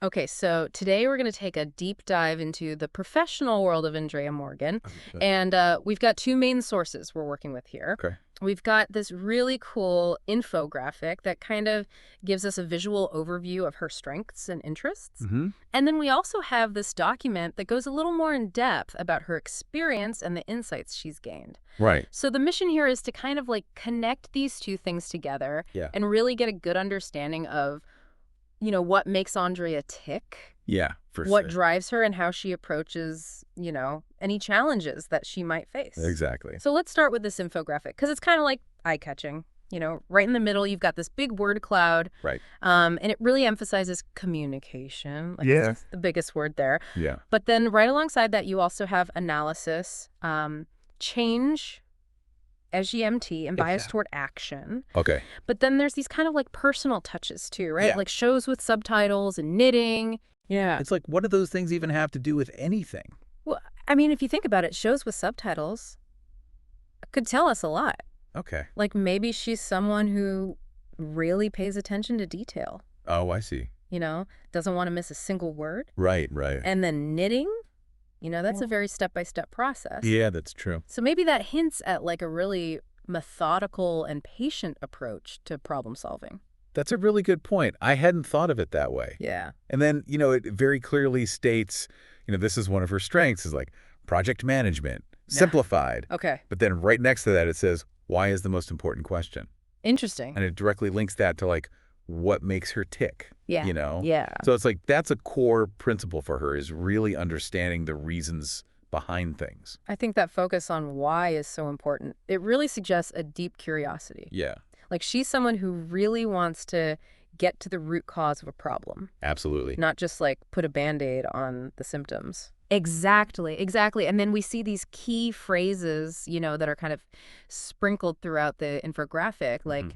Okay, so today we're going to take a deep dive into the professional world of Andrea Morgan. Okay. And we've got two main sources we're working with here. Okay. We've got this really cool infographic that kind of gives us a visual overview of her strengths and interests. Mm-hmm. And then we also have this document that goes a little more in depth about her experience and the insights she's gained. Right. So the mission here is to kind of like connect these two things together Yeah. and really get a good understanding of what makes Andrea tick, Yeah, for what sure. drives her, and how she approaches, any challenges that she might face. Exactly. So let's start with this infographic, because it's kind of like eye-catching. Right in the middle, you've got this big word cloud, Right. and it really emphasizes communication. Like, Yeah. it's the biggest word there. Yeah. But then right alongside that, you also have analysis, change, SGMT, and bias Yeah. toward action. Okay. But then there's these kind of like personal touches too, right? Yeah. Like shows with subtitles and knitting. Yeah. It's like, what do those things even have to do with anything? Well, I mean, if you think about it, shows with subtitles could tell us a lot. Okay. Like maybe she's someone who really pays attention to detail, Oh, I see. doesn't want to miss a single word. Right, right. And then knitting, that's a very step-by-step process. Yeah, that's true. So maybe that hints at like a really methodical and patient approach to problem solving. That's a really good point. I hadn't thought of it that way. Yeah. And then, it very clearly states, this is one of her strengths is like project management, simplified. Okay. But then right next to that, it says, why is the most important question? Interesting. And it directly links that to like what makes her tick. Yeah. Yeah. So it's like that's a core principle for her is really understanding the reasons behind things. I think that focus on why is so important. It really suggests a deep curiosity. Yeah, Like she's someone who really wants to get to the root cause of a problem, absolutely. not just like put a Band-Aid on the symptoms. Exactly, exactly. And then we see these key phrases, that are kind of sprinkled throughout the infographic. Like,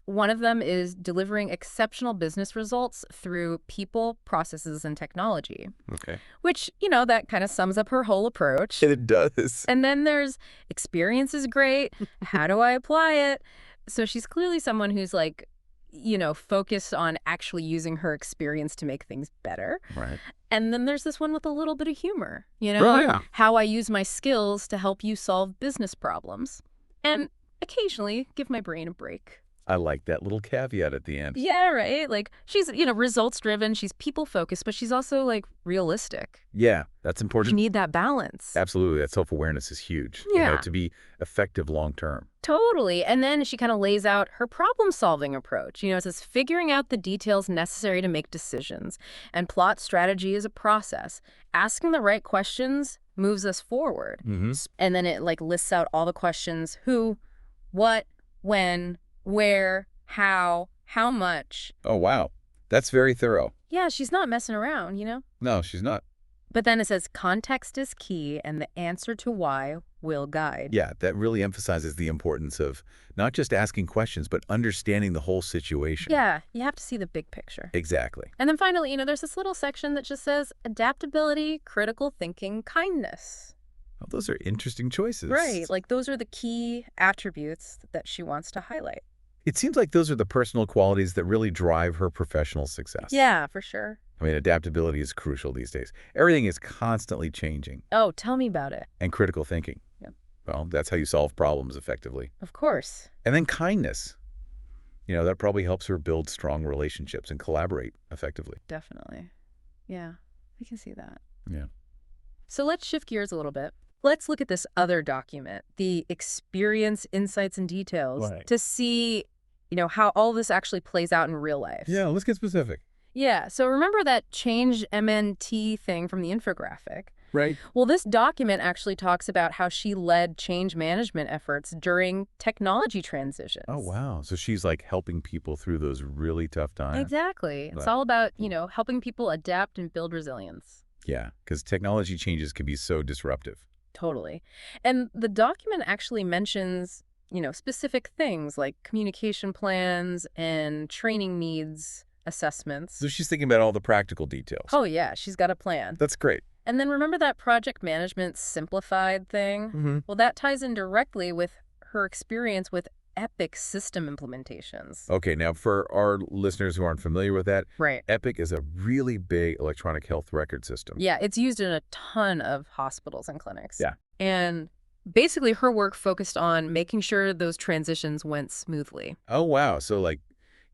one of them is delivering exceptional business results through people, processes, and technology, Okay. which, that kind of sums up her whole approach. It does. And then there's experience is great. How do I apply it? So she's clearly someone who's like, focused on actually using her experience to make things better. Right. And then there's this one with a little bit of humor, Oh, yeah. how I use my skills to help you solve business problems. And occasionally give my brain a break. I like that little caveat at the end. Yeah, right. Like she's, results driven. She's people focused, but she's also like realistic. Yeah, that's You important. need that balance. Absolutely. That self-awareness is huge. Yeah. To be effective long term. Totally. And then she kind of lays out her problem-solving approach. It says figuring out the details necessary to make decisions. And plot strategy is a process. Asking the right questions moves us forward. Mm-hmm. And then it like lists out all the questions: who, what, when, where, how much. Oh, wow. That's very thorough. Yeah, she's not messing around, No, she's not. But then it says context is key and the answer to why will guide. Yeah, that really emphasizes the importance of not just asking questions, but understanding the whole situation. Yeah, you have to see the big picture. Exactly. And then finally, there's this little section that just says adaptability, critical thinking, kindness. Well, those are interesting choices. Right. Like those are the key attributes that she wants to highlight. It seems like those are the personal qualities that really drive her professional success. Yeah, for sure. I mean, adaptability is crucial these days. Everything is constantly changing. Oh, tell me about it. And critical thinking. Yep. Well, that's how you solve problems effectively. Of course. And then kindness. That probably helps her build strong relationships and collaborate effectively. Definitely. Yeah, I can see that. Yeah. So let's shift gears a little bit. Let's look at this other document, the experience, insights, and details, Right. to see, how all this actually plays out in real life. Yeah, let's get specific. Yeah, so remember that change MNT thing from the infographic? Right. Well, this document actually talks about how she led change management efforts during technology transitions. Oh, wow. So she's like helping people through those really tough times. Exactly. It's Right. all about, helping people adapt and build resilience. Yeah, because technology changes can be so disruptive. Totally. And the document actually mentions, specific things like communication plans and training needs assessments. So she's thinking about all the practical details. Oh, yeah, she's got a plan. That's great. And then remember that project management simplified thing? Mm-hmm. Well, that ties in directly with her experience with Epic system implementations. Okay, now for our listeners who aren't familiar with that, Right. Epic is a really big electronic health record system. Yeah, it's used in a ton of hospitals and clinics. Yeah. And basically, her work focused on making sure those transitions went smoothly. Oh, wow. So, like,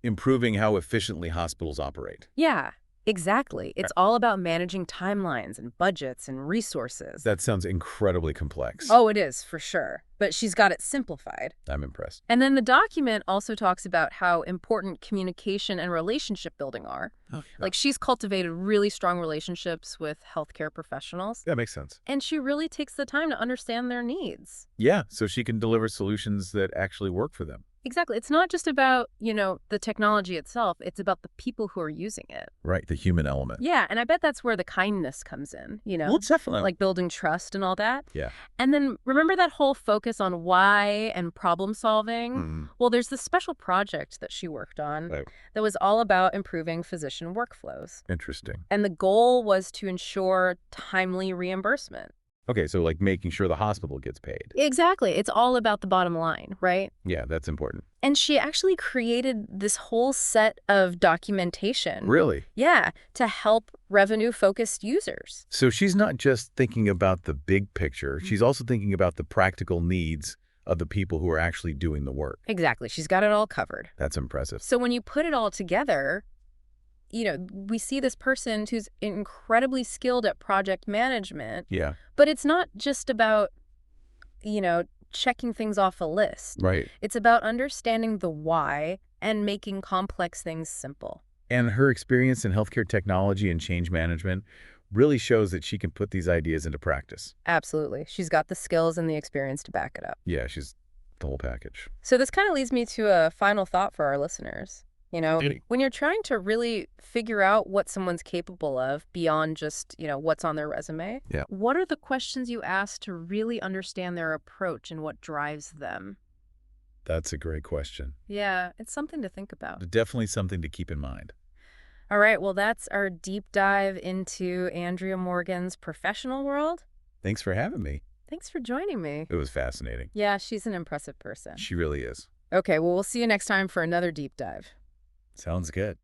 improving how efficiently hospitals operate. Yeah, exactly. It's all about managing timelines and budgets and resources. That sounds incredibly complex. Oh, it is, for sure. But she's got it simplified. I'm impressed. And then the document also talks about how important communication and relationship building are. Oh, yeah. Like, she's cultivated really strong relationships with healthcare professionals. That makes sense. And she really takes the time to understand their needs. Yeah, so she can deliver solutions that actually work for them. Exactly. It's not just about, the technology itself. It's about the people who are using it. Right, the human element. Yeah, and I bet that's where the kindness comes in, Well, definitely. like building trust and all that. Yeah. And then remember that whole focus on why and problem solving? Mm. Well, there's this special project that she worked on Right. that was all about improving physician workflows. Interesting. And the goal was to ensure timely reimbursement. Okay, so like making sure the hospital gets paid. Exactly. It's all about the bottom line, right? Yeah, that's important. And she actually created this whole set of documentation. Really? Yeah, to help revenue-focused users. So she's not just thinking about the big picture. She's also thinking about the practical needs of the people who are actually doing the work. Exactly. She's got it all covered. That's impressive. So when you put it all together, we see this person who's incredibly skilled at project management. Yeah. But it's not just about, checking things off a list. Right. It's about understanding the why and making complex things simple. And her experience in healthcare technology and change management really shows that she can put these ideas into practice. Absolutely. She's got the skills and the experience to back it up. Yeah, she's the whole package. So this kind of leads me to a final thought for our listeners. Really? When you're trying to really figure out what someone's capable of beyond just, what's on their resume, Yeah. what are the questions you ask to really understand their approach and what drives them? That's a great question. Yeah, it's something to think about. Definitely something to keep in mind. All right, well, that's our deep dive into Andrea Morgan's professional world. Thanks for having me. Thanks for joining me. It was fascinating. Yeah, she's an impressive person. She really is. Okay, well, we'll see you next time for another deep dive. Sounds good.